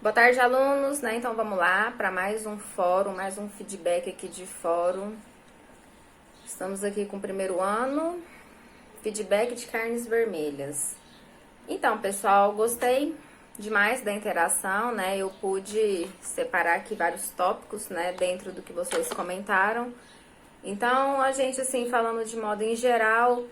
Boa tarde, alunos, né? Então vamos lá para mais um fórum, mais um feedback aqui de fórum. Estamos aqui com o primeiro ano, feedback de carnes vermelhas. Então, pessoal, gostei demais da interação, né? Eu pude separar aqui vários tópicos, né, dentro do que vocês comentaram. Então, a gente, assim, falando de modo em geral,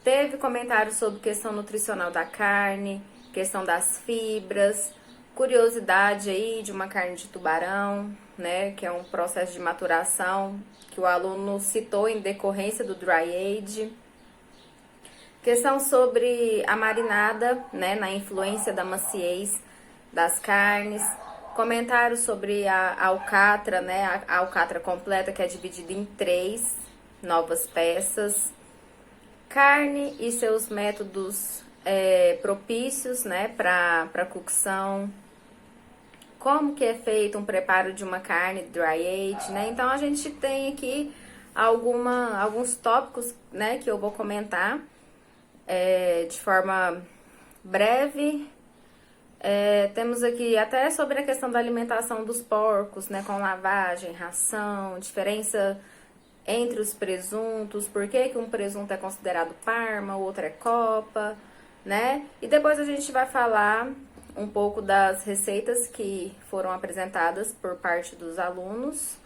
teve comentários sobre questão nutricional da carne, questão das fibras, curiosidade aí de uma carne de tubarão, né, que é um processo de maturação que o aluno citou em decorrência do dry age. Questão sobre a marinada, né, na influência da maciez das carnes. Comentários sobre a alcatra, né, a alcatra completa, que é dividida em 3 novas peças. Carne e seus métodos propícios, né, para cocção. Como que é feito um preparo de uma carne dry age, né? Então, a gente tem aqui alguns tópicos, né, que eu vou comentar de forma breve. Temos aqui até sobre a questão da alimentação dos porcos, né, com lavagem, ração, diferença entre os presuntos, por que um presunto é considerado Parma, o outro é Copa, né? E depois a gente vai falar um pouco das receitas que foram apresentadas por parte dos alunos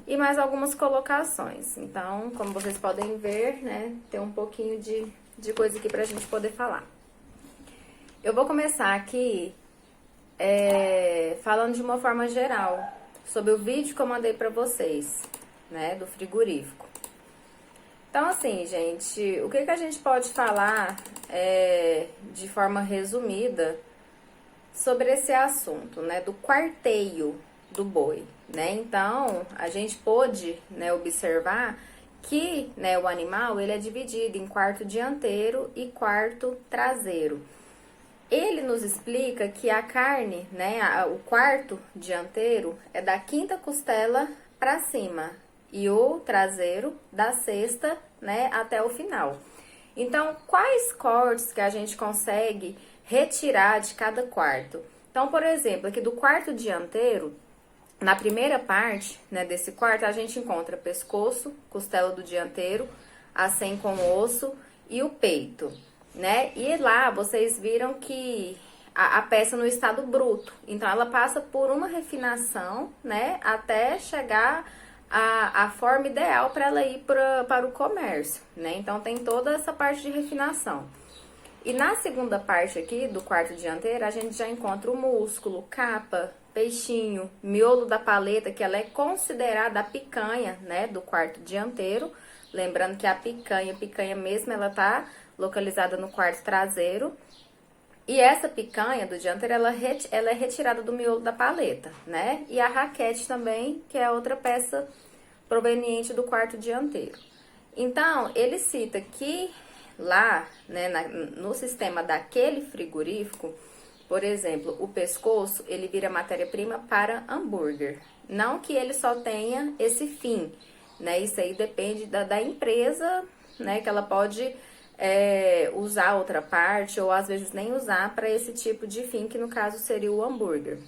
e mais algumas colocações. Então, como vocês podem ver, né, tem um pouquinho de coisa aqui pra gente poder falar. Eu vou começar aqui falando de uma forma geral sobre o vídeo que eu mandei pra vocês, né, do frigorífico. Então, assim, gente, o que a gente pode falar de forma resumida sobre esse assunto, né, do quarteio do boi, né? Então, a gente pôde, né, observar que, né, o animal, ele é dividido em quarto dianteiro e quarto traseiro. Ele nos explica que a carne, né, o quarto dianteiro é da quinta costela para cima e o traseiro da sexta, né, até o final. Então, quais cortes que a gente consegue retirar de cada quarto? Então, por exemplo, aqui do quarto dianteiro, na primeira parte, né, desse quarto, a gente encontra pescoço, costela do dianteiro, acém com osso e o peito, né? E lá vocês viram que a peça no estado bruto, então ela passa por uma refinação, né, até chegar a forma ideal para ela ir para o comércio, né? Então tem toda essa parte de refinação. E na segunda parte aqui do quarto dianteiro, a gente já encontra o músculo, capa, peixinho, miolo da paleta, que ela é considerada a picanha, né, do quarto dianteiro. Lembrando que a picanha mesmo, ela tá localizada no quarto traseiro. E essa picanha do dianteiro, ela é retirada do miolo da paleta, né? E a raquete também, que é outra peça proveniente do quarto dianteiro. Então, ele cita que lá, né, no sistema daquele frigorífico, por exemplo, o pescoço, ele vira matéria-prima para hambúrguer. Não que ele só tenha esse fim, né? Isso aí depende da empresa, né? Que ela pode usar outra parte ou às vezes nem usar para esse tipo de fim, que no caso seria o hambúrguer.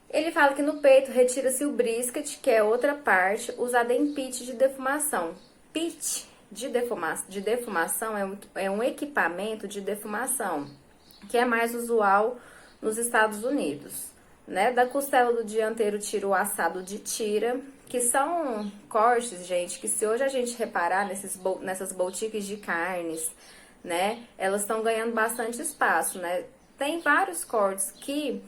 Ele fala que no peito retira-se o brisket, que é outra parte usada em pit de defumação. Pit de defumação é um equipamento de defumação que é mais usual nos Estados Unidos, né? Da costela do dianteiro tira o assado de tira, que são cortes, gente, que se hoje a gente reparar nessas boutiques de carnes, né, elas estão ganhando bastante espaço, né? Tem vários cortes que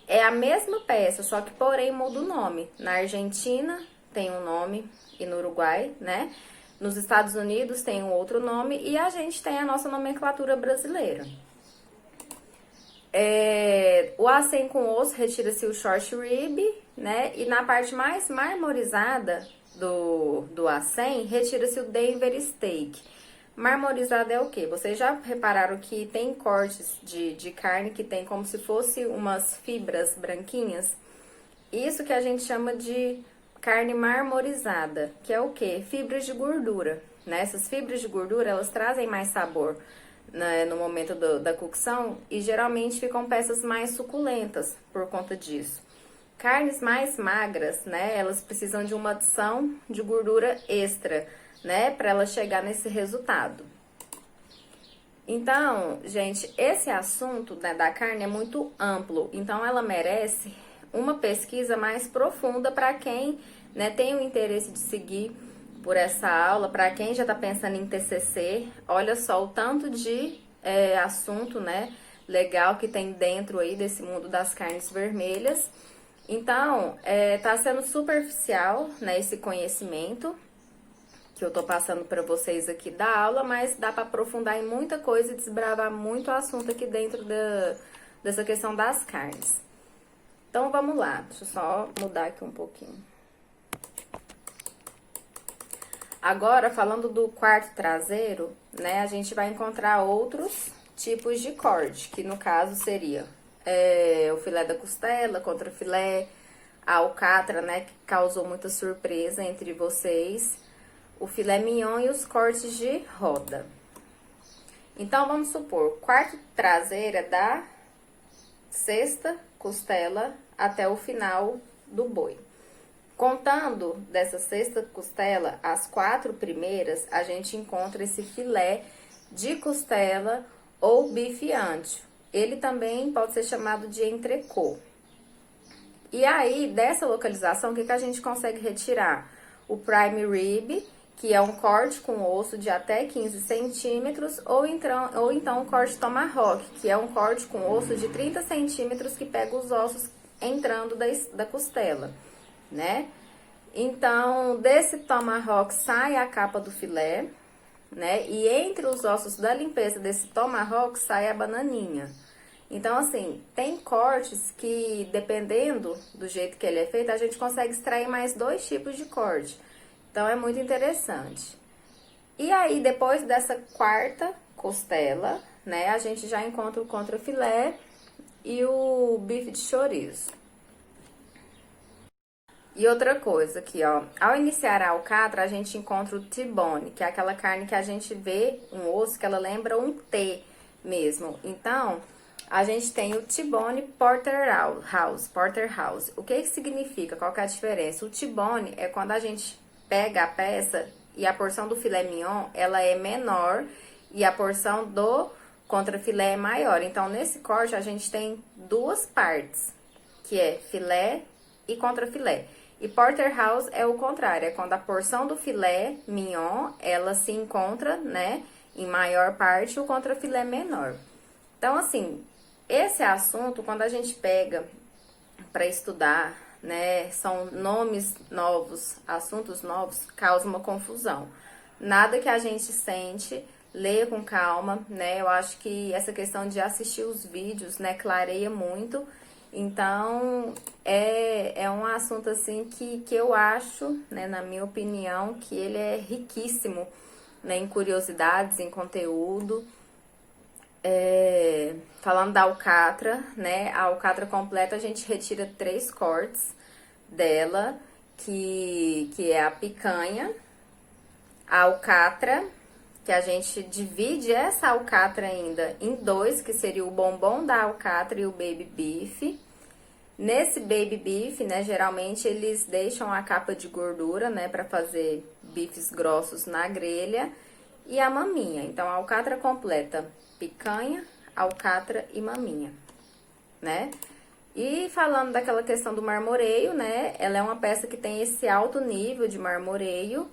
é a mesma peça, só que porém muda o nome. Na Argentina tem um nome e no Uruguai, né? Nos Estados Unidos tem um outro nome e a gente tem a nossa nomenclatura brasileira. O acém com osso retira-se o short rib, né? E na parte mais marmorizada do acém, retira-se o Denver steak. Marmorizado é o quê? Vocês já repararam que tem cortes de carne que tem como se fosse umas fibras branquinhas? Isso que a gente chama de carne marmorizada, que é o quê? Fibras de gordura, né? Essas fibras de gordura, elas trazem mais sabor. né, no momento da cocção e geralmente ficam peças mais suculentas por conta disso. Carnes mais magras, né, elas precisam de uma adição de gordura extra, né, para ela chegar nesse resultado. Então, gente, esse assunto, né, da carne é muito amplo, então ela merece uma pesquisa mais profunda para quem, né, tem o interesse de seguir por essa aula, para quem já está pensando em TCC. Olha só o tanto de assunto, né, legal que tem dentro aí desse mundo das carnes vermelhas. Então, tá sendo superficial, né, esse conhecimento que eu tô passando para vocês aqui da aula, mas dá para aprofundar em muita coisa e desbravar muito assunto aqui dentro dessa questão das carnes. Então, vamos lá. Deixa eu só mudar aqui um pouquinho. Agora, falando do quarto traseiro, né, a gente vai encontrar outros tipos de corte, que no caso seria o filé da costela, contrafilé, a alcatra, né, que causou muita surpresa entre vocês, o filé mignon e os cortes de roda. Então, vamos supor, quarto traseira da sexta costela até o final do boi. Contando dessa sexta costela, as 4 primeiras, a gente encontra esse filé de costela ou bife ancho. Ele também pode ser chamado de entrecô. E aí, dessa localização, o que a gente consegue retirar? O prime rib, que é um corte com osso de até 15 centímetros, ou então o corte tomahawk, que é um corte com osso de 30 centímetros que pega os ossos entrando da costela, né? Então, desse tomahawk sai a capa do filé, né? E entre os ossos da limpeza desse tomahawk sai a bananinha. Então, assim, tem cortes que, dependendo do jeito que ele é feito, a gente consegue extrair mais 2 tipos de corte. Então, é muito interessante. E aí, depois dessa quarta costela, né, a gente já encontra o contrafilé e o bife de chorizo. E outra coisa aqui, ó, ao iniciar a alcatra, a gente encontra o T-bone, que é aquela carne que a gente vê um osso que ela lembra um T mesmo. Então, a gente tem o T-bone porterhouse. O que significa? Qual que é a diferença? O T-bone é quando a gente pega a peça e a porção do filé mignon, ela é menor e a porção do contrafilé é maior. Então, nesse corte, a gente tem 2 partes, que é filé e contrafilé. E porterhouse é o contrário, é quando a porção do filé mignon, ela se encontra, né, em maior parte, o contrafilé menor. Então, assim, esse assunto, quando a gente pega para estudar, né, são nomes novos, assuntos novos, causa uma confusão. Nada que a gente sente, leia com calma, né, eu acho que essa questão de assistir os vídeos, né, clareia muito. Então, é um assunto, assim, que eu acho, né, na minha opinião, que ele é riquíssimo, né, em curiosidades, em conteúdo. Falando da alcatra, né, a alcatra completa a gente retira 3 cortes dela, que é a picanha, a alcatra, que a gente divide essa alcatra ainda em 2, que seria o bombom da alcatra e o baby beef. Nesse baby beef, né, geralmente eles deixam a capa de gordura, né, para fazer bifes grossos na grelha, e a maminha. Então, a alcatra completa, picanha, alcatra e maminha, né? E falando daquela questão do marmoreio, né, ela é uma peça que tem esse alto nível de marmoreio.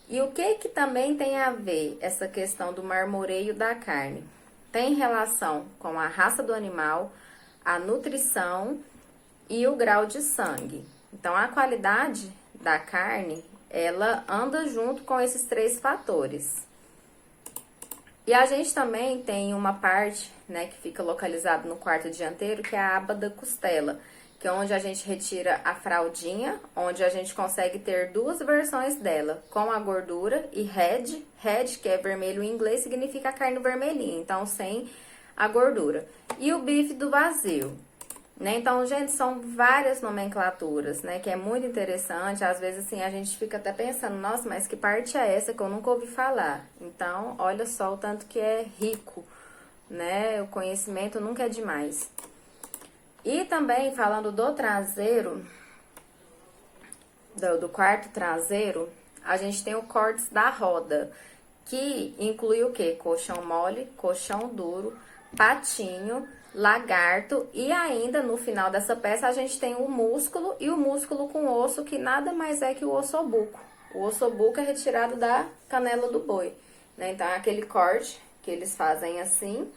E o que também tem a ver essa questão do marmoreio da carne? Tem relação com a raça do animal, a nutrição e o grau de sangue. Então, a qualidade da carne, ela anda junto com esses 3 fatores. E a gente também tem uma parte, né, que fica localizada no quarto dianteiro, que é a aba da costela, que é onde a gente retira a fraldinha, onde a gente consegue ter 2 versões dela, com a gordura e red, que é vermelho em inglês, significa carne vermelhinha, então sem a gordura. E o bife do vazio, né? Então, gente, são várias nomenclaturas, né, que é muito interessante. Às vezes, assim, a gente fica até pensando, nossa, mas que parte é essa que eu nunca ouvi falar? Então, olha só o tanto que é rico né? O conhecimento nunca é demais. E também, falando do traseiro, do quarto traseiro, a gente tem o córtex da roda, que inclui o quê? Colchão mole, colchão duro, patinho, lagarto e ainda no final dessa peça a gente tem o músculo e o músculo com osso, que nada mais é que o ossobuco. O ossobuco é retirado da canela do boi, né? Então é aquele corte que eles fazem assim,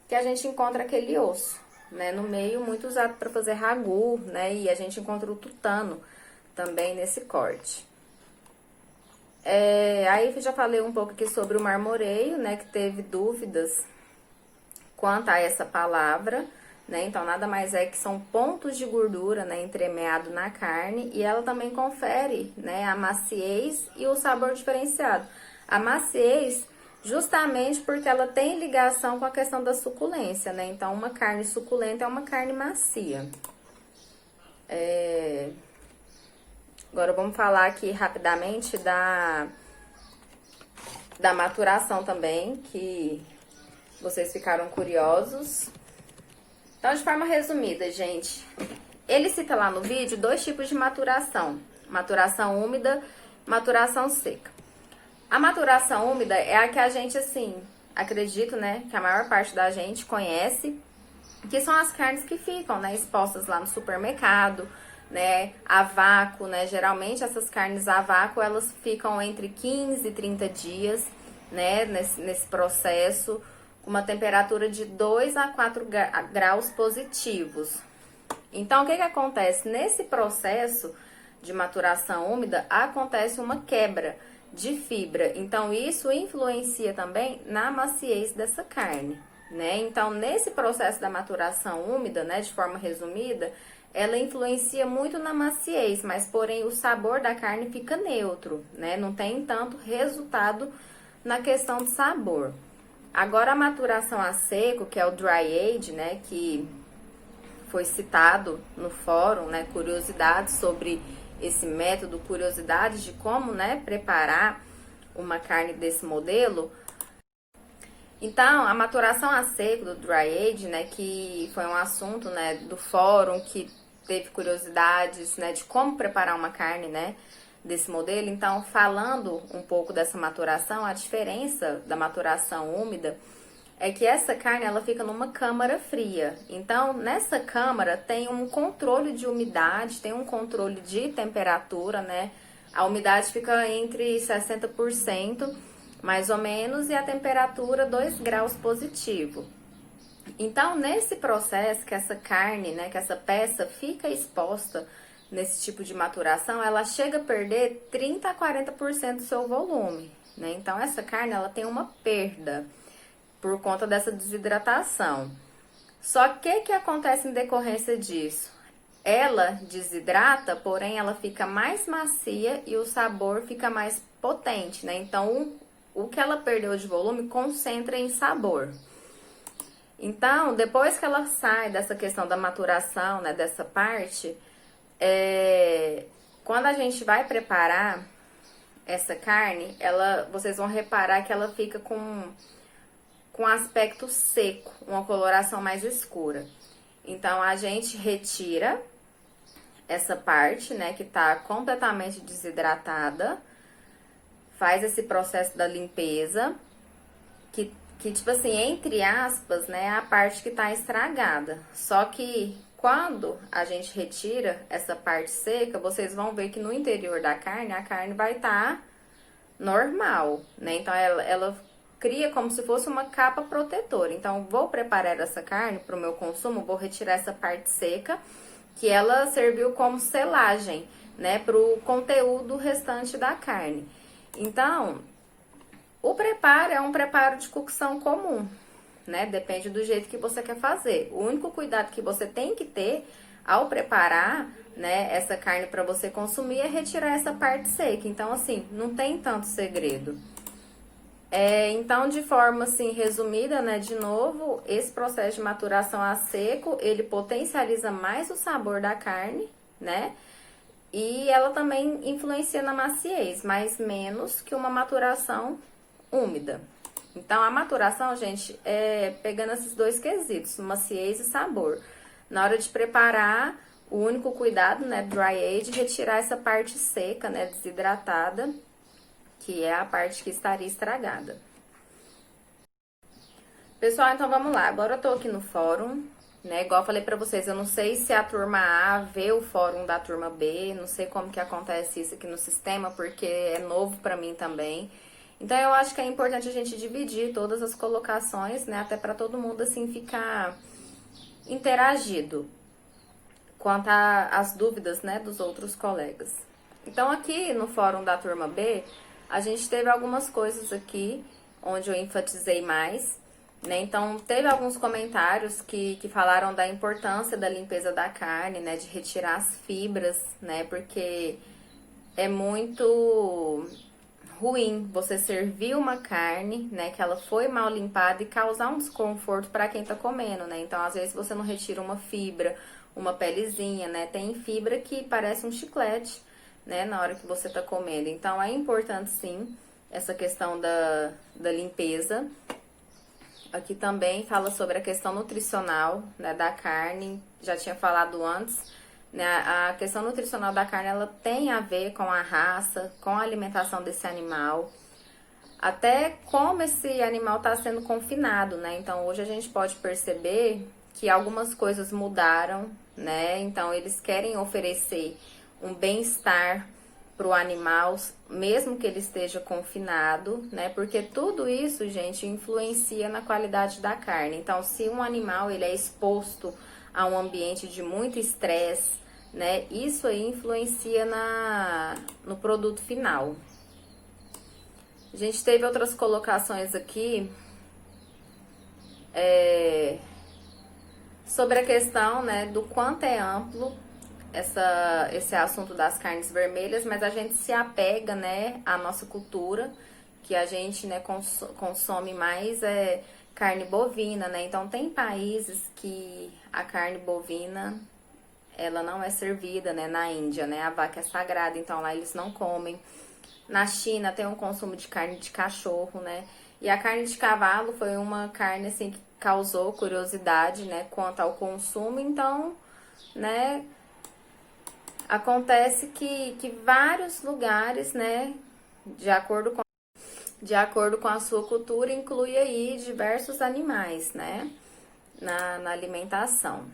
que a gente encontra aquele osso, né? No meio, muito usado para fazer ragu, né? E a gente encontra o tutano também nesse corte. Aí eu já falei um pouco aqui sobre o marmoreio, né? Que teve dúvidas quanto a essa palavra, né? Então, nada mais é que são pontos de gordura, né? Entremeado na carne. E ela também confere, né? A maciez e o sabor diferenciado. A maciez, justamente porque ela tem ligação com a questão da suculência, né? Então, uma carne suculenta é uma carne macia. Agora, vamos falar aqui rapidamente da maturação também, que vocês ficaram curiosos. Então, de forma resumida, gente, ele cita lá no vídeo 2 tipos de maturação. Maturação úmida, maturação seca. A maturação úmida é a que a gente, assim, acredito, né, que a maior parte da gente conhece, que são as carnes que ficam, né, expostas lá no supermercado, né, a vácuo, né, geralmente essas carnes a vácuo, elas ficam entre 15 e 30 dias, né, nesse processo, com uma temperatura de 2 a 4 graus positivos. Então, o que acontece? Nesse processo de maturação úmida, acontece uma quebra de fibra. Então, isso influencia também na maciez dessa carne, né? Então, nesse processo da maturação úmida, né, de forma resumida, ela influencia muito na maciez, mas porém o sabor da carne fica neutro, né? Não tem tanto resultado na questão de sabor. Agora a maturação a seco, que é o dry age, né, que foi citado no fórum, né, curiosidades sobre esse método, curiosidades de como, né, preparar uma carne desse modelo. Então, a maturação a seco do dry age, né, que foi um assunto, né, do fórum, que teve curiosidades, né, de como preparar uma carne, né, desse modelo. Então, falando um pouco dessa maturação, a diferença da maturação úmida é que essa carne, ela fica numa câmara fria. Então, nessa câmara tem um controle de umidade, tem um controle de temperatura, né, a umidade fica entre 60%, mais ou menos, e a temperatura 2 graus positivo. Então, nesse processo que essa carne, né, que essa peça fica exposta nesse tipo de maturação, ela chega a perder 30 a 40% do seu volume, né? Então, essa carne, ela tem uma perda por conta dessa desidratação. Só que o que acontece em decorrência disso? Ela desidrata, porém, ela fica mais macia e o sabor fica mais potente, né? Então, o que ela perdeu de volume concentra em sabor. Então, depois que ela sai dessa questão da maturação, né, dessa parte, quando a gente vai preparar essa carne, vocês vão reparar que ela fica com aspecto seco, uma coloração mais escura. Então, a gente retira essa parte, né, que tá completamente desidratada, faz esse processo da limpeza, que tipo assim, entre aspas, né, é a parte que tá estragada. Só que quando a gente retira essa parte seca, vocês vão ver que no interior da carne, a carne vai estar normal, né? Então, ela cria como se fosse uma capa protetora. Então, vou preparar essa carne para o meu consumo, vou retirar essa parte seca, que ela serviu como selagem, né, para o conteúdo restante da carne. Então, o preparo é um preparo de cocção comum, né? Depende do jeito que você quer fazer. O único cuidado que você tem que ter ao preparar, né, essa carne para você consumir é retirar essa parte seca. Então, assim, não tem tanto segredo. Então, de forma assim resumida, né, de novo, esse processo de maturação a seco, ele potencializa mais o sabor da carne, né? E ela também influencia na maciez, mas menos que uma maturação úmida. Então, a maturação, gente, é pegando esses dois quesitos, maciez e sabor. Na hora de preparar, o único cuidado, né, dry age, retirar essa parte seca, né, desidratada, que é a parte que estaria estragada. Pessoal, então vamos lá. Agora eu tô aqui no fórum, né, igual eu falei pra vocês, eu não sei se a turma A vê o fórum da turma B, não sei como que acontece isso aqui no sistema, porque é novo pra mim também. Então, eu acho que é importante a gente dividir todas as colocações, né? Até para todo mundo, assim, ficar interagido quanto às dúvidas, né, dos outros colegas. Então, aqui no fórum da turma B, a gente teve algumas coisas aqui onde eu enfatizei mais, né? Então, teve alguns comentários que falaram da importância da limpeza da carne, né? De retirar as fibras, né? Porque é muito ruim você servir uma carne, né, que ela foi mal limpada e causar um desconforto para quem tá comendo, né? Então, às vezes você não retira uma fibra, uma pelezinha, né? Tem fibra que parece um chiclete, né, na hora que você tá comendo. Então, é importante sim essa questão da limpeza. Aqui também fala sobre a questão nutricional, né, da carne. Já tinha falado antes, né? A questão nutricional da carne, ela tem a ver com a raça, com a alimentação desse animal, até como esse animal está sendo confinado, né? Então, hoje a gente pode perceber que algumas coisas mudaram, né? Então, eles querem oferecer um bem-estar para o animal, mesmo que ele esteja confinado, né? Porque tudo isso, gente, influencia na qualidade da carne. Então, se um animal ele é exposto a um ambiente de muito estresse, né? Isso aí influencia no produto final. A gente teve outras colocações aqui sobre a questão, né, do quanto é amplo esse assunto das carnes vermelhas, mas a gente se apega, né, à nossa cultura, que a gente, né, consome mais carne bovina, né? Então tem países que a carne bovina ela não é servida, né? Na Índia, né? A vaca é sagrada, então lá eles não comem. Na China tem um consumo de carne de cachorro, né? E a carne de cavalo foi uma carne, assim, que causou curiosidade, né? Quanto ao consumo, então, né? Acontece que vários lugares, né? De acordo com a sua cultura, inclui aí diversos animais, né? Na alimentação.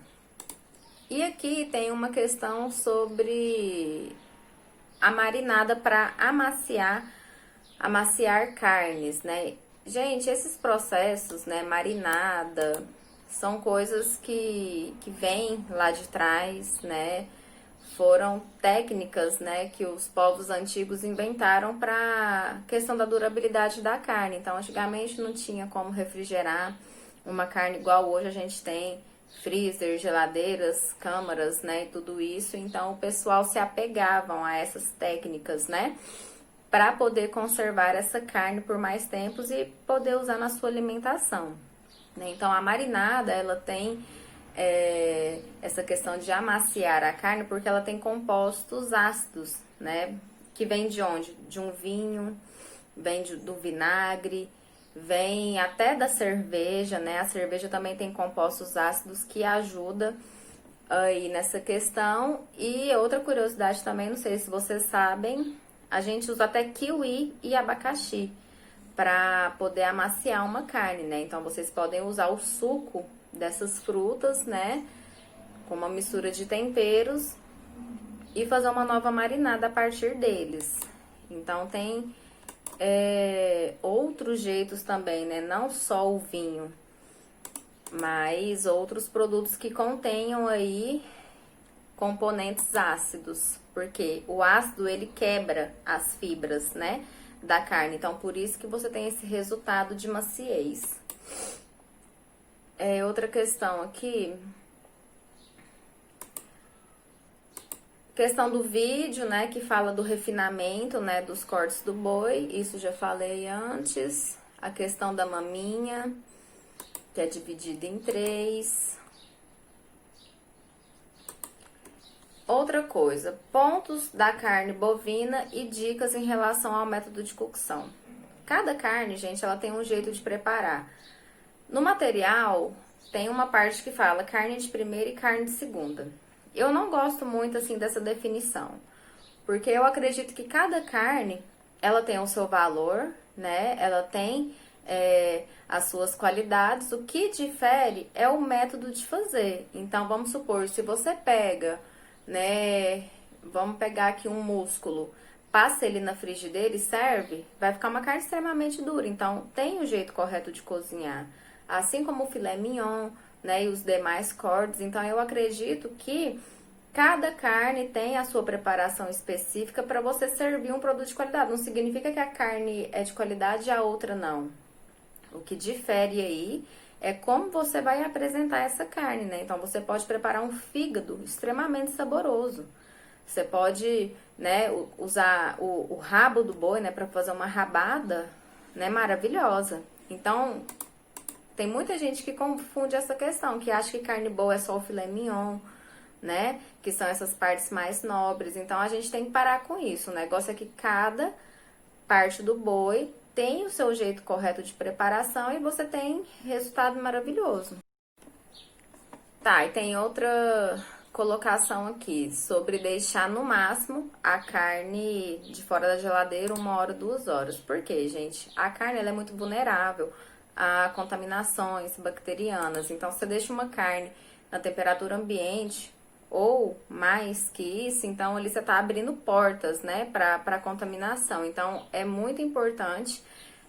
E aqui tem uma questão sobre a marinada para amaciar carnes, né? Gente, esses processos, né, marinada, são coisas que vêm lá de trás, né? Foram técnicas, né, que os povos antigos inventaram para questão da durabilidade da carne. Então, antigamente não tinha como refrigerar uma carne igual hoje a gente tem freezer, geladeiras, câmaras, né, e tudo isso. Então, o pessoal se apegavam a essas técnicas, né, para poder conservar essa carne por mais tempos e poder usar na sua alimentação, né? Então, a marinada, ela tem essa questão de amaciar a carne porque ela tem compostos ácidos, né, que vem de onde? De um vinho, vem do vinagre, vem até da cerveja, né? A cerveja também tem compostos ácidos que ajudam aí nessa questão. E outra curiosidade também, não sei se vocês sabem, a gente usa até kiwi e abacaxi para poder amaciar uma carne, né? Então vocês podem usar o suco dessas frutas, né? Com uma mistura de temperos e fazer uma nova marinada a partir deles. Então tem outros jeitos também, né? Não só o vinho, mas outros produtos que contenham aí componentes ácidos, porque o ácido ele quebra as fibras, né, da carne. Então por isso que você tem esse resultado de maciez. Outra questão aqui, questão do vídeo, né, que fala do refinamento, né, dos cortes do boi, isso já falei antes. A questão da maminha, que é dividida em 3. Outra coisa, pontos da carne bovina e dicas em relação ao método de cocção. Cada carne, gente, ela tem um jeito de preparar. No material, tem uma parte que fala carne de primeira e carne de segunda. Eu não gosto muito, assim, dessa definição, porque eu acredito que cada carne, ela tem o seu valor, né? Ela tem as suas qualidades. O que difere é o método de fazer. Então, vamos supor, se você pega, né? Vamos pegar aqui um músculo, passa ele na frigideira e serve, vai ficar uma carne extremamente dura. Então, tem o jeito correto de cozinhar. Assim como o filé mignon, né? E os demais cortes. Então, eu acredito que cada carne tem a sua preparação específica para você servir um produto de qualidade. Não significa que a carne é de qualidade e a outra não. O que difere aí é como você vai apresentar essa carne, né? Então, você pode preparar um fígado extremamente saboroso. Você pode, né, usar o rabo do boi, né, para fazer uma rabada, né, maravilhosa. Então, tem muita gente que confunde essa questão, que acha que carne boa é só o filé mignon, né? Que são essas partes mais nobres. Então, a gente tem que parar com isso. O negócio é que cada parte do boi tem o seu jeito correto de preparação e você tem resultado maravilhoso. Tá, e tem outra colocação aqui sobre deixar no máximo a carne de fora da geladeira 1 hora, 2 horas. Por quê, gente? A carne ela é muito vulnerável a contaminações bacterianas. Então, você deixa uma carne na temperatura ambiente ou mais que isso, então ali você tá abrindo portas, né, para contaminação. Então é muito importante,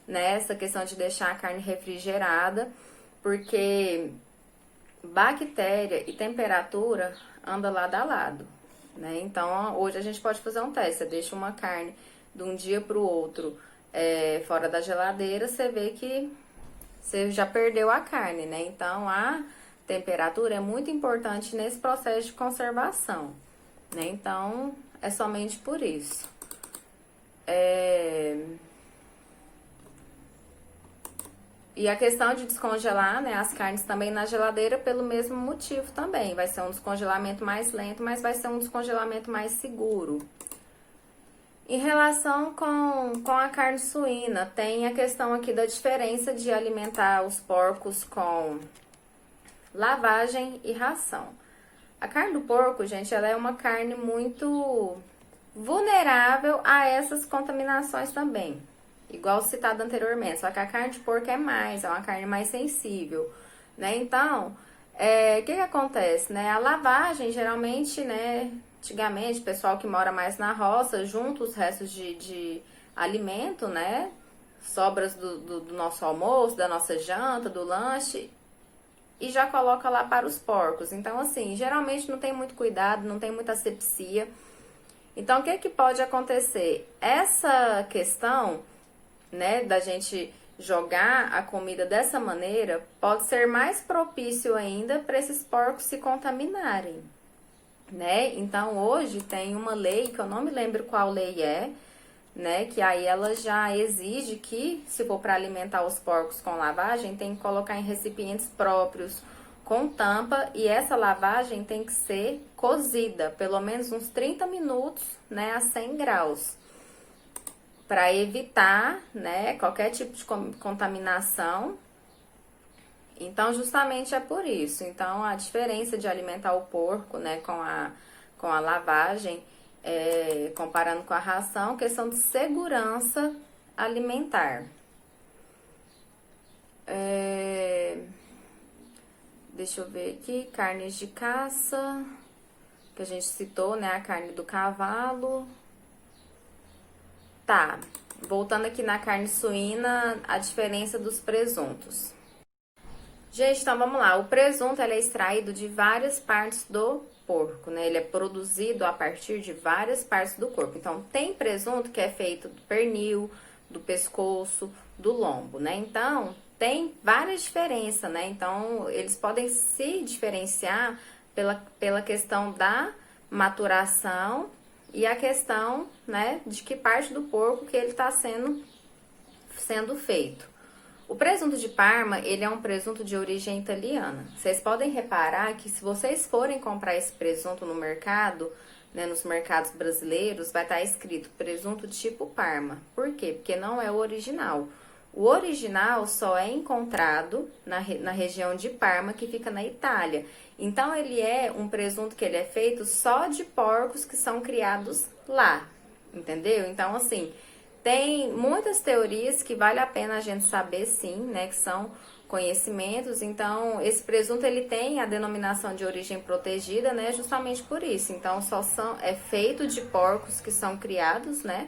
né, essa questão de deixar a carne refrigerada, porque bactéria e temperatura andam lado a lado, né? Então hoje a gente pode fazer um teste, você deixa uma carne de um dia para o outro fora da geladeira, você vê que você já perdeu a carne, né? Então a temperatura é muito importante nesse processo de conservação, né? Então, é somente por isso. E a questão de descongelar, né, as carnes também na geladeira pelo mesmo motivo também. Vai ser um descongelamento mais lento, mas vai ser um descongelamento mais seguro. Em relação com a carne suína, tem a questão aqui da diferença de alimentar os porcos com lavagem e ração. A carne do porco, gente, ela é uma carne muito vulnerável a essas contaminações também. Igual citado anteriormente, só que a carne de porco é uma carne mais sensível, né? Então, o que acontece, né? A lavagem, geralmente, né? Antigamente, o pessoal que mora mais na roça, junta os restos de alimento, né? Sobras do nosso almoço, da nossa janta, do lanche, e já coloca lá para os porcos. Então, assim, geralmente não tem muito cuidado, não tem muita asepsia. Então, o que pode acontecer? Essa questão, né, da gente jogar a comida dessa maneira, pode ser mais propício ainda para esses porcos se contaminarem, né? Então, hoje tem uma lei, que eu não me lembro qual lei é, né, que aí ela já exige que, se for para alimentar os porcos com lavagem, tem que colocar em recipientes próprios, com tampa, e essa lavagem tem que ser cozida, pelo menos uns 30 minutos, né, a 100 graus, para evitar, né, qualquer tipo de contaminação. Então, justamente é por isso. Então, a diferença de alimentar o porco, né, com a lavagem, comparando com a ração, questão de segurança alimentar. Deixa eu ver aqui, carnes de caça, que a gente citou, né, a carne do cavalo. Tá, voltando aqui na carne suína, a diferença dos presuntos. Gente, então vamos lá, o presunto ele é extraído de várias partes do porco, né? Ele é produzido a partir de várias partes do corpo. Então, tem presunto que é feito do pernil, do pescoço, do lombo, né? Então, tem várias diferenças, né? Então, eles podem se diferenciar pela questão da maturação e a questão, né, de que parte do porco que ele está sendo feito. O presunto de Parma, ele é um presunto de origem italiana. Vocês podem reparar que se vocês forem comprar esse presunto no mercado, né, nos mercados brasileiros, vai estar escrito presunto tipo Parma. Por quê? Porque não é o original. O original só é encontrado na região de Parma, que fica na Itália. Então, ele é um presunto que ele é feito só de porcos que são criados lá, entendeu? Então, assim, tem muitas teorias que vale a pena a gente saber, sim, né, que são conhecimentos. Então, esse presunto, ele tem a denominação de origem protegida, né, justamente por isso. Então, é feito de porcos que são criados, né,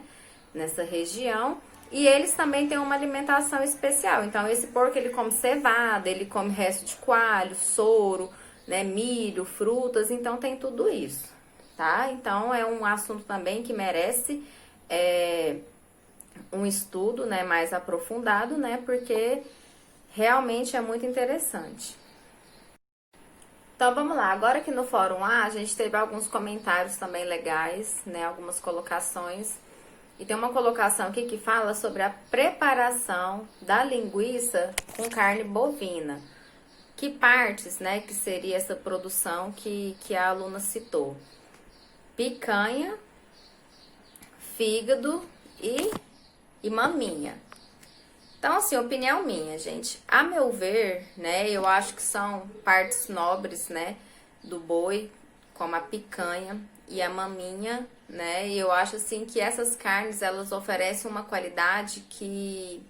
nessa região. E eles também têm uma alimentação especial. Então, esse porco, ele come cevada, ele come resto de coalho, soro, né, milho, frutas. Então, tem tudo isso, tá? Então, é um assunto também que merece um estudo, né, mais aprofundado, né, porque realmente é muito interessante. Então, vamos lá. Agora aqui no Fórum A, a gente teve alguns comentários também legais, né, algumas colocações. E tem uma colocação aqui que fala sobre a preparação da linguiça com carne bovina. Que partes, né, que seria essa produção que a aluna citou? Picanha, fígado e maminha. Então, assim, opinião minha, gente. A meu ver, né, eu acho que são partes nobres, né, do boi, como a picanha e a maminha, né? E eu acho assim que essas carnes, elas oferecem uma qualidade que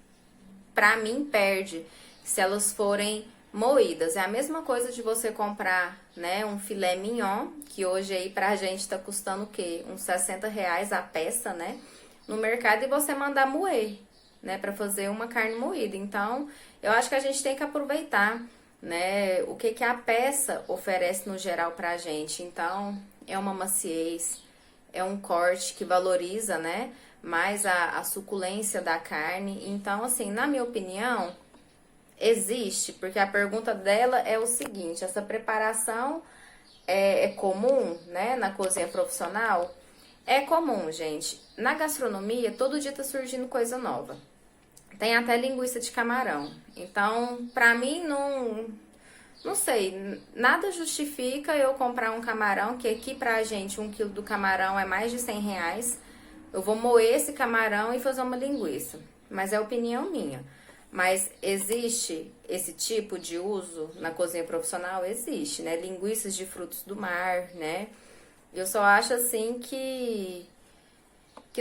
pra mim perde se elas forem moídas. É a mesma coisa de você comprar, né, um filé mignon, que hoje aí pra gente tá custando o quê? Uns R$60 a peça, né? No mercado, e você mandar moer, né, pra fazer uma carne moída. Então, eu acho que a gente tem que aproveitar, né, o que a peça oferece no geral pra gente. Então, é uma maciez, é um corte que valoriza, né, mais a suculência da carne. Então, assim, na minha opinião, existe, porque a pergunta dela é o seguinte: essa preparação é comum, né, na cozinha profissional? É comum, gente. Na gastronomia, todo dia tá surgindo coisa nova. Tem até linguiça de camarão. Então, pra mim, não sei, nada justifica eu comprar um camarão, que aqui pra gente 1 quilo do camarão é mais de R$100. Eu vou moer esse camarão e fazer uma linguiça. Mas é opinião minha. Mas existe esse tipo de uso na cozinha profissional? Existe, né? Linguiças de frutos do mar, né? Eu só acho assim que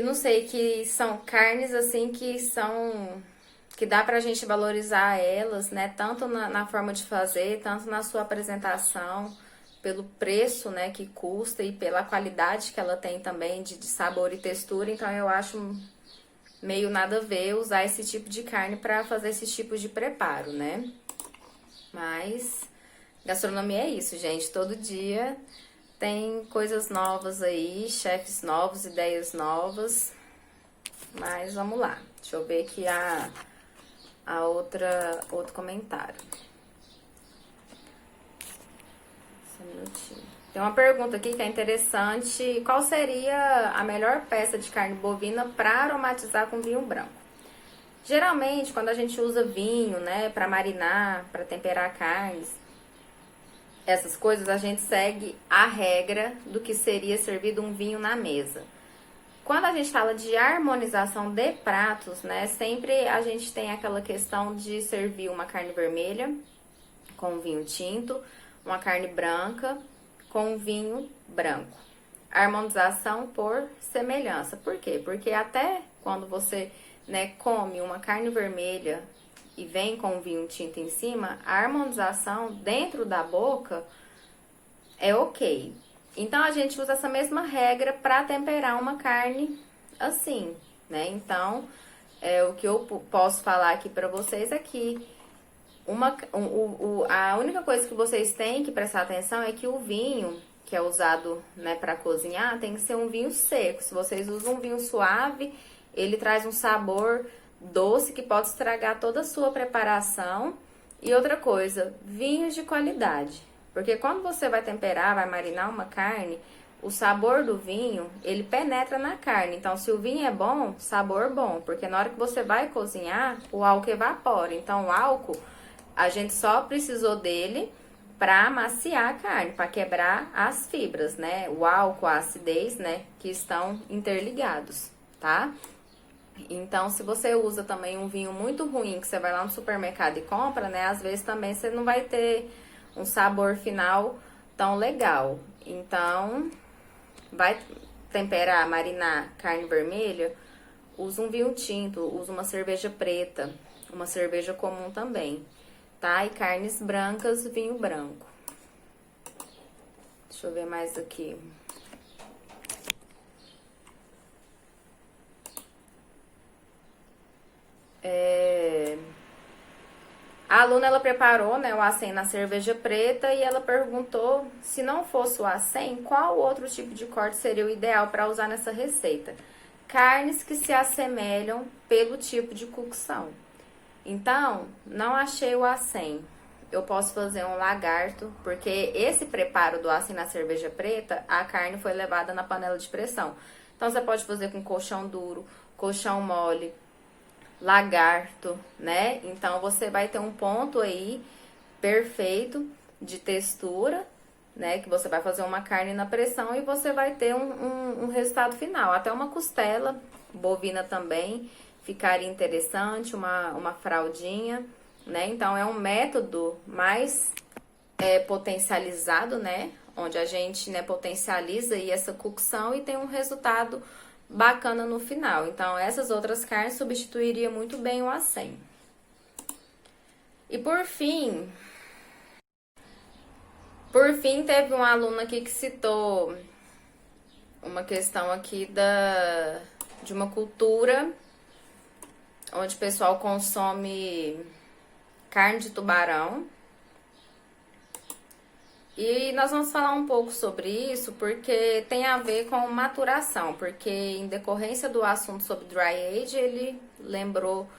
não sei, que são carnes assim que dá pra gente valorizar elas, né? Tanto na forma de fazer, tanto na sua apresentação, pelo preço, né, que custa e pela qualidade que ela tem também de sabor e textura. Então eu acho meio nada a ver usar esse tipo de carne pra fazer esses tipos de preparo, né? Mas gastronomia é isso, gente. Todo dia tem coisas novas aí, chefes novos, ideias novas. Mas vamos lá. Deixa eu ver aqui outro comentário. Só um minutinho. Tem uma pergunta aqui que é interessante. Qual seria a melhor peça de carne bovina para aromatizar com vinho branco? Geralmente, quando a gente usa vinho, né, para marinar, para temperar carnes, essas coisas, a gente segue a regra do que seria servido um vinho na mesa. Quando a gente fala de harmonização de pratos, né, sempre a gente tem aquela questão de servir uma carne vermelha com vinho tinto, uma carne branca com vinho branco. Harmonização por semelhança. Por quê? Porque até quando você, né, come uma carne vermelha e vem com vinho tinto em cima, a harmonização dentro da boca é ok. Então, a gente usa essa mesma regra para temperar uma carne assim, né? Então, o que eu posso falar aqui para vocês é que a única coisa que vocês têm que prestar atenção é que o vinho que é usado, né, para cozinhar tem que ser um vinho seco. Se vocês usam um vinho suave, ele traz um sabor doce que pode estragar toda a sua preparação. E outra coisa, vinhos de qualidade. Porque quando você vai temperar, vai marinar uma carne, o sabor do vinho, ele penetra na carne. Então, se o vinho é bom, sabor bom. Porque na hora que você vai cozinhar, o álcool evapora. Então, o álcool, a gente só precisou dele para amaciar a carne, para quebrar as fibras, né? O álcool, a acidez, né? Que estão interligados, tá? Então, se você usa também um vinho muito ruim, que você vai lá no supermercado e compra, né? Às vezes também você não vai ter um sabor final tão legal. Então, vai temperar, marinar carne vermelha, usa um vinho tinto, usa uma cerveja preta, uma cerveja comum também, tá? E carnes brancas, vinho branco. Deixa eu ver mais aqui. A aluna, ela preparou, né, o acém na cerveja preta e ela perguntou se não fosse o acém, qual outro tipo de corte seria o ideal para usar nessa receita. Carnes que se assemelham pelo tipo de cocção. Então, não achei o acém. Eu posso fazer um lagarto, porque esse preparo do acém na cerveja preta, a carne foi levada na panela de pressão. Então, você pode fazer com colchão duro, colchão mole, lagarto, né? Então, você vai ter um ponto aí perfeito de textura, né? Que você vai fazer uma carne na pressão e você vai ter um resultado final. Até uma costela bovina também ficaria interessante, uma fraldinha, né? Então, é um método mais potencializado, né? Onde a gente, né, potencializa aí essa cocção e tem um resultado bacana no final. Então, essas outras carnes substituiria muito bem o acém. E por fim, teve um aluno aqui que citou uma questão aqui de uma cultura onde o pessoal consome carne de tubarão. E nós vamos falar um pouco sobre isso porque tem a ver com maturação, porque em decorrência do assunto sobre dry age, ele lembrou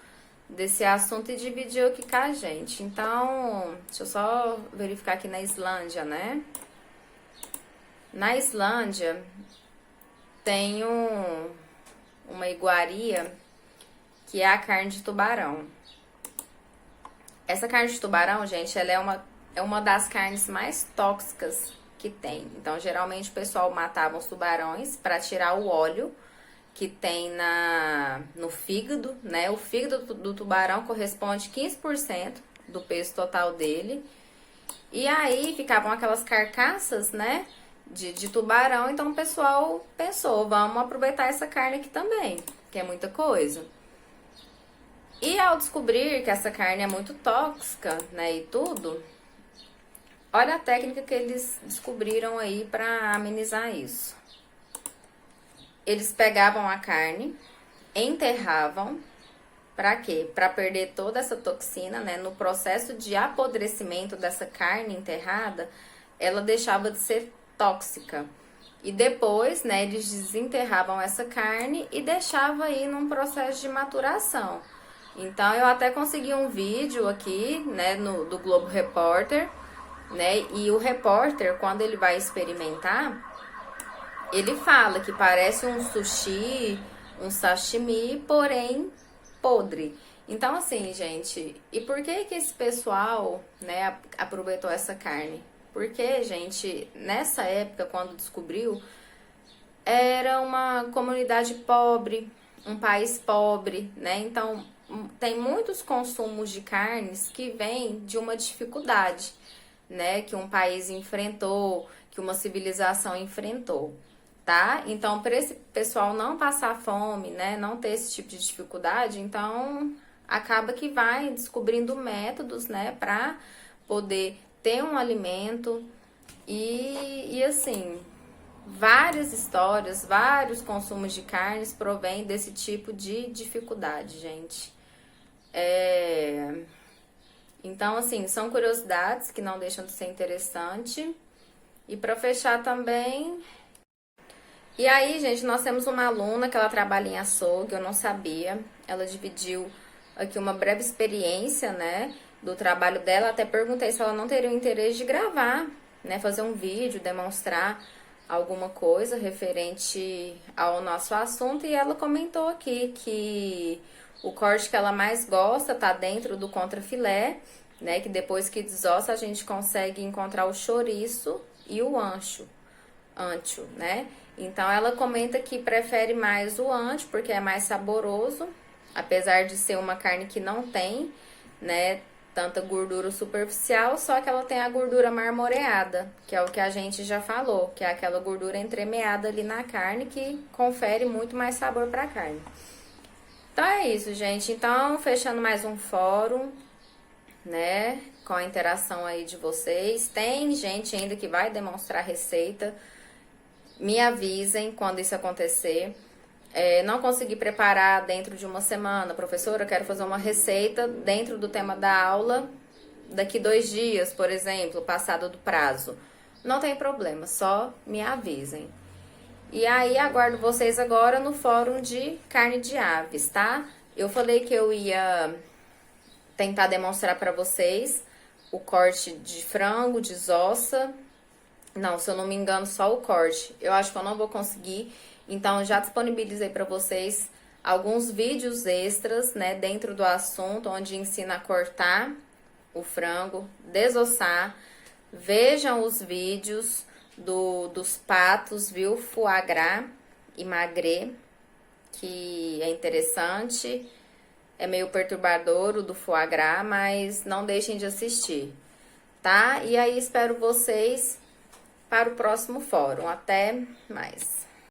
desse assunto e dividiu aqui com a gente. Então, deixa eu só verificar aqui na Islândia, né? Na Islândia tem uma iguaria que é a carne de tubarão. Essa carne de tubarão, gente, ela é uma das carnes mais tóxicas que tem. Então, geralmente o pessoal matava os tubarões para tirar o óleo que tem no fígado, né? O fígado do tubarão corresponde 15% do peso total dele. E aí ficavam aquelas carcaças, né? De tubarão. Então o pessoal pensou, vamos aproveitar essa carne aqui também, que é muita coisa. E ao descobrir que essa carne é muito tóxica, né? E tudo, olha a técnica que eles descobriram aí para amenizar isso. Eles pegavam a carne, enterravam, para quê? Para perder toda essa toxina, né? No processo de apodrecimento dessa carne enterrada, ela deixava de ser tóxica. E depois, né, eles desenterravam essa carne e deixavam aí num processo de maturação. Então, eu até consegui um vídeo aqui, né, do Globo Repórter, né? E o repórter, quando ele vai experimentar, ele fala que parece um sushi, um sashimi, porém podre. Então, assim, gente, e por que que esse pessoal, né, aproveitou essa carne? Porque, gente, nessa época, quando descobriu, era uma comunidade pobre, um país pobre, né? Então, tem muitos consumos de carnes que vêm de uma dificuldade, né? Que um país enfrentou, que uma civilização enfrentou, tá? Então, para esse pessoal não passar fome, né? Não ter esse tipo de dificuldade, então acaba que vai descobrindo métodos, né? Para poder ter um alimento e assim, várias histórias, vários consumos de carnes provêm desse tipo de dificuldade, gente. Então, assim, são curiosidades que não deixam de ser interessante. E para fechar também. E aí, gente, nós temos uma aluna que ela trabalha em açougue, eu não sabia. Ela dividiu aqui uma breve experiência, né, do trabalho dela. Até perguntei se ela não teria o interesse de gravar, né, fazer um vídeo, demonstrar alguma coisa referente ao nosso assunto. E ela comentou aqui que o corte que ela mais gosta tá dentro do contrafilé, né? Que depois que desossa a gente consegue encontrar o chouriço e o ancho, né? Então ela comenta que prefere mais o ancho porque é mais saboroso, apesar de ser uma carne que não tem, né, tanta gordura superficial, só que ela tem a gordura marmoreada, que é o que a gente já falou, que é aquela gordura entremeada ali na carne que confere muito mais sabor para a carne. Então é isso, gente. Então, fechando mais um fórum, né, com a interação aí de vocês. Tem gente ainda que vai demonstrar receita. Me avisem quando isso acontecer. Não consegui preparar dentro de uma semana, professora, eu quero fazer uma receita dentro do tema da aula daqui 2 dias, por exemplo, passado do prazo. Não tem problema, só me avisem. E aí, aguardo vocês agora no fórum de carne de aves, tá? Eu falei que eu ia tentar demonstrar para vocês o corte de frango, de desossa. Não, se eu não me engano, só o corte. Eu acho que eu não vou conseguir. Então, já disponibilizei para vocês alguns vídeos extras, né, dentro do assunto, onde ensina a cortar o frango, desossar. Vejam os vídeos dos patos, viu? Foie gras e magret, que é interessante. É meio perturbador o do foie gras, mas não deixem de assistir, tá? E aí, espero vocês para o próximo fórum. Até mais!